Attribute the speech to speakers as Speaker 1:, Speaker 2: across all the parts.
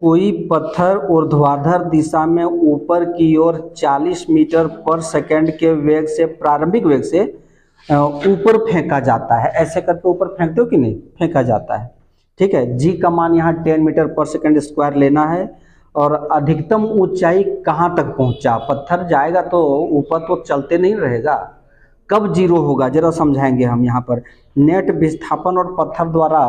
Speaker 1: कोई पत्थर ऊर्ध्वाधर दिशा में ऊपर की ओर 40 मीटर पर सेकंड के वेग से, प्रारंभिक वेग से ऊपर फेंका जाता है। ऐसे करके ऊपर फेंकते हो कि नहीं, फेंका जाता है। ठीक है, जी का मान यहाँ 10 मीटर पर सेकंड स्क्वायर लेना है। और अधिकतम ऊंचाई कहाँ तक पहुंचा, पत्थर जाएगा तो ऊपर तो चलते नहीं रहेगा, कब जीरो होगा जरा समझाएंगे हम यहाँ पर। नेट विस्थापन और पत्थर द्वारा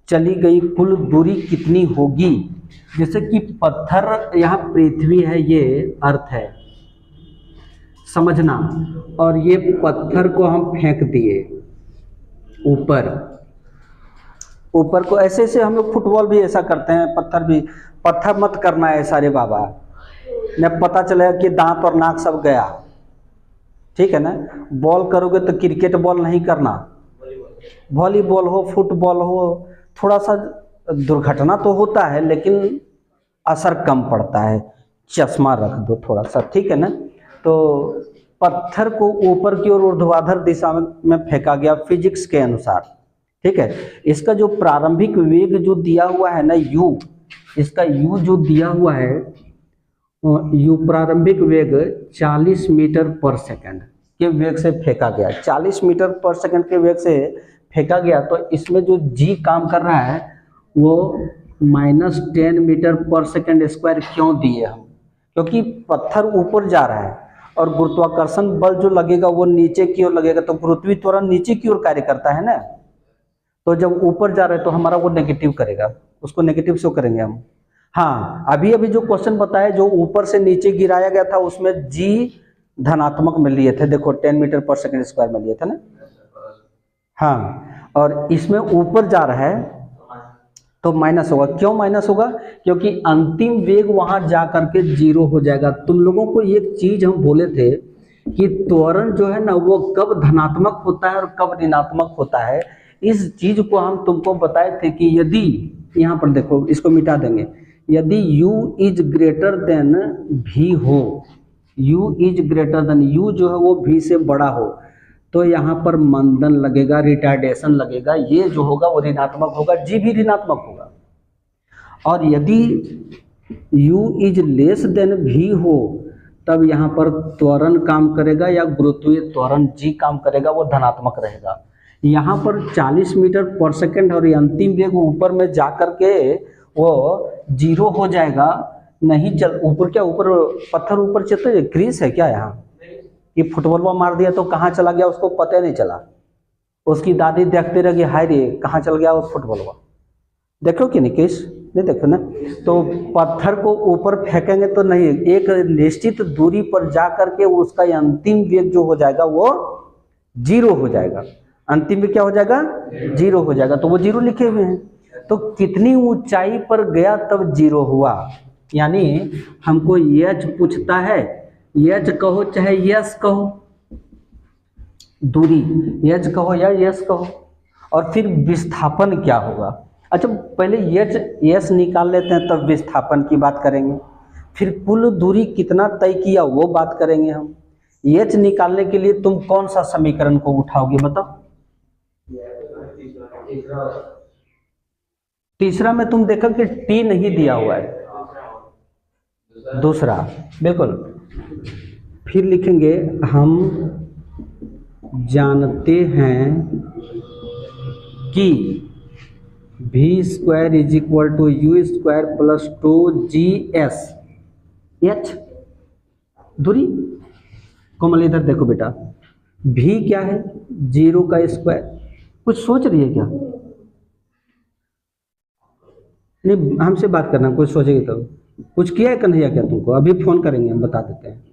Speaker 1: चली गई कुल दूरी कितनी होगी। जैसे कि पत्थर यहाँ पृथ्वी है, ये अर्थ है, समझना, और ये पत्थर को हम फेंक दिए ऊपर, ऊपर को ऐसे ऐसे हम लोग फुटबॉल भी ऐसा करते हैं, पत्थर भी, पत्थर मत करना है सारे बाबा, न पता चलेगा कि दांत और नाक सब गया। ठीक है ना, बॉल करोगे तो क्रिकेट बॉल नहीं करना, वॉलीबॉल हो, फुटबॉल हो, थोड़ा सा दुर्घटना तो होता है लेकिन असर कम पड़ता है, चश्मा रख दो थोड़ा सा। ठीक है ना, तो पत्थर को ऊपर की ओर ऊर्ध्वाधर दिशा में फेंका गया फिजिक्स के अनुसार। ठीक है, इसका जो प्रारंभिक वेग जो दिया हुआ है ना u, इसका u जो दिया हुआ है u, प्रारंभिक वेग 40 मीटर पर सेकंड के वेग से फेंका गया, 40 मीटर पर सेकंड के वेग से फेंका गया। तो इसमें जो g काम कर रहा है वो -10 मीटर पर सेकंड स्क्वायर क्यों दिए हम, क्योंकि पत्थर ऊपर जा रहा है और गुरुत्वाकर्षण बल जो लगेगा वो नीचे की ओर लगेगा, तो गुरुत्वीय त्वरण नीचे की ओर कार्य करता है ना। तो जब ऊपर जा रहे हैं तो हमारा वो नेगेटिव करेगा, उसको नेगेटिव शो करेंगे हम। हाँ, अभी अभी जो क्वेश्चन बताया जो ऊपर से नीचे गिराया गया था उसमें g धनात्मक में लिए थे, देखो 10 मीटर पर सेकंड स्क्वायर में लिए थे ना। हाँ, और इसमें ऊपर जा रहा है तो माइनस होगा। क्यों माइनस होगा, क्योंकि अंतिम वेग वहां जा करके जीरो हो जाएगा। तुम लोगों को एक चीज हम बोले थे कि त्वरण जो है ना वो कब धनात्मक होता है और कब ऋणात्मक होता है, इस चीज को हम तुमको बताए थे कि यदि, यहाँ पर देखो इसको मिटा देंगे, यदि u is greater than v हो, u is greater than, u जो है वो v से बड़ा हो, तो यहाँ पर मंदन लगेगा, रिटार्डेशन लगेगा, ये जो होगा वो ऋणात्मक होगा, जी भी ऋणात्मक होगा। और यदि u is less than v हो तब यहाँ पर त्वरण काम करेगा या गुरुत्वीय त्वरण g काम करेगा, वो धनात्मक रहेगा। यहाँ पर 40 मीटर पर सेकंड और अंतिम वेग ऊपर में जा करके वो जीरो हो जाएगा, नहीं चल, ऊपर क्या, ऊपर पत्थर ऊपर चलते हैं, ग्रीस है क्या यहाँ, कि फुटबॉल में मार दिया तो कहाँ चला गया उसको पता नहीं चला, उसकी दादी देखते रह गई, हाय रे कहाँ चल गया वो फुटबॉल, देखो कि नहीं केस, नहीं देखो ना। तो पत्थर को ऊपर फेंकेंगे तो नहीं, एक निश्चित दूरी पर जा करके उसका अंतिम वेग जो हो जाएगा वो जीरो हो जाएगा, अंतिम में क्या हो जाएगा, जीरो हो जाएगा, तो वो जीरो लिखे हुए हैं। तो कितनी ऊंचाई पर गया तब जीरो हुआ, यानी हमको एच पूछता है, एच कहो चाहे यस कहो, दूरी एच कहो या यस कहो, और फिर विस्थापन क्या होगा। अच्छा पहले एच यस निकाल लेते हैं तब विस्थापन की बात करेंगे, फिर कुल दूरी कितना तय किया वो बात करेंगे हम। एच निकालने के लिए तुम कौन सा समीकरण को उठाओगे बताओ। तीसरा में तुम देखो कि टी नहीं दिया हुआ है, दूसरा बिल्कुल। फिर लिखेंगे हम जानते हैं कि v square is equal to u square plus 2gs h दूरी। कोमल इधर देखो बेटा, v क्या है, 0 का स्क्वायर, कुछ सोच रही है क्या, नहीं हमसे बात करना, कुछ सोचेगी तो। कुछ किया है कन्हैया क्या तुमको, अभी फोन करेंगे हम बता देते हैं।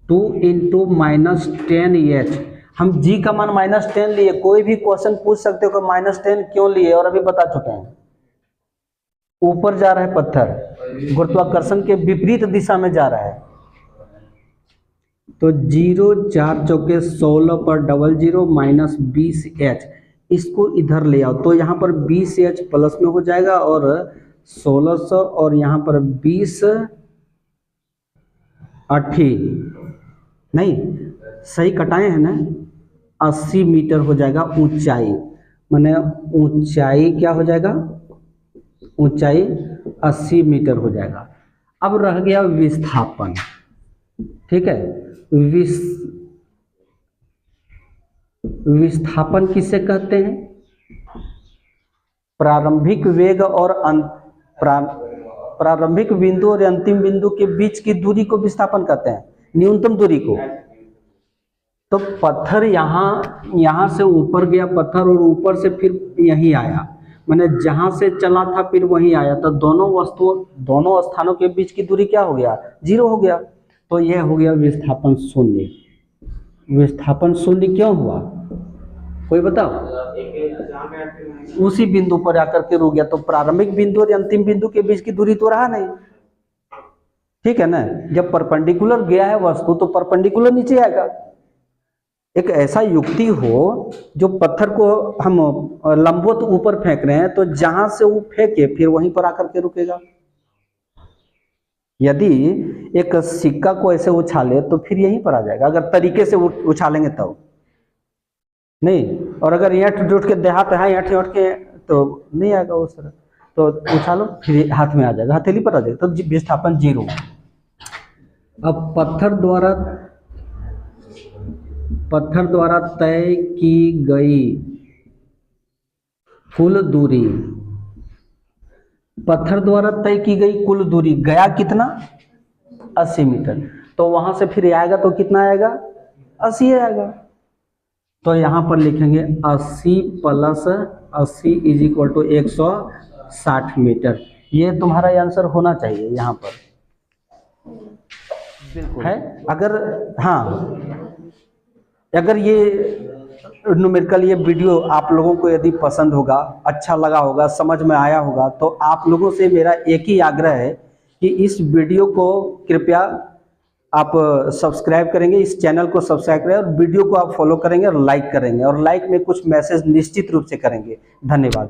Speaker 1: 2 इंटू -10h, हम g का मान -10 लिए, कोई भी क्वेश्चन पूछ सकते हो कि -10 क्यों लिए, और अभी बता चुके हैं। ऊपर जा रहा है पत्थर, गुरुत्वाकर्षण के विपरीत दिशा में जा रहा है, तो 0 4 चौके 16 पर 00 -20h, इसको इधर ले आओ तो यहाँ पर 20h प्लस में हो जाएगा और 1600 और यहाँ पर 20 80 नहीं सही कटाए हैं ना, 80 मीटर हो जाएगा ऊंचाई, माने ऊंचाई क्या हो जाएगा, ऊंचाई 80 मीटर हो जाएगा। अब रह गया विस्थापन, ठीक है। विस्थापन किसे कहते हैं? प्रारंभिक वेग और प्रारंभिक बिंदु और अंतिम बिंदु के बीच की दूरी को विस्थापन कहते हैं, न्यूनतम दूरी को। तो पत्थर यहाँ से ऊपर गया पत्थर और ऊपर से फिर यहीं आया, मैंने जहां से चला था फिर वहीं आया, तो दोनों स्थानों के बीच की दूरी क्या हो गया? 0 हो गया। तो यह हो गया विस्थापन शून्य। विस्थापन शून्य क्यों हुआ, कोई बताओ? उसी बिंदु पर आकर के रुक गया। तो प्रारंभिक बिंदु और अंतिम बिंदु के बीच की दूरी तो रहा नहीं, ठीक है ना। जब परपेंडिकुलर गया है वस्तु तो परपेंडिकुलर नीचे आएगा। एक ऐसा युक्ति हो जो पत्थर को हम लंबवत ऊपर फेंक रहे हैं, तो जहां से वो फेंके फिर वहीं पर आकर के रुकेगा। यदि एक सिक्का को ऐसे उछाले तो फिर यहीं पर आ जाएगा, अगर तरीके से उछालेंगे तब नहीं। और अगर यहाँ उठ के देहात है, यहाँ उठ के तो नहीं आएगा उस तरह। तो उछालो फिर हाथ में आ जाएगा, हथेली पर आ जाएगा, तो विस्थापन 0। अब पत्थर द्वारा तय की गई कुल दूरी, पत्थर द्वारा तय की गई कुल दूरी गया कितना? 80 मीटर। तो वहां से फिर आएगा तो कितना आएगा? 80 आएगा। तो यहां पर लिखेंगे 80 + 80 = 160 मीटर। ये तुम्हारा आंसर होना चाहिए यहाँ पर, बिल्कुल है। अगर ये न्यूमेरिकल ये वीडियो आप लोगों को यदि पसंद होगा, अच्छा लगा होगा, समझ में आया होगा, तो आप लोगों से मेरा एक ही आग्रह है कि इस वीडियो को कृपया आप सब्सक्राइब करेंगे, इस चैनल को सब्सक्राइब करें और वीडियो को आप फॉलो करेंगे और लाइक करेंगे, और लाइक में कुछ मैसेज निश्चित रूप से करेंगे। धन्यवाद।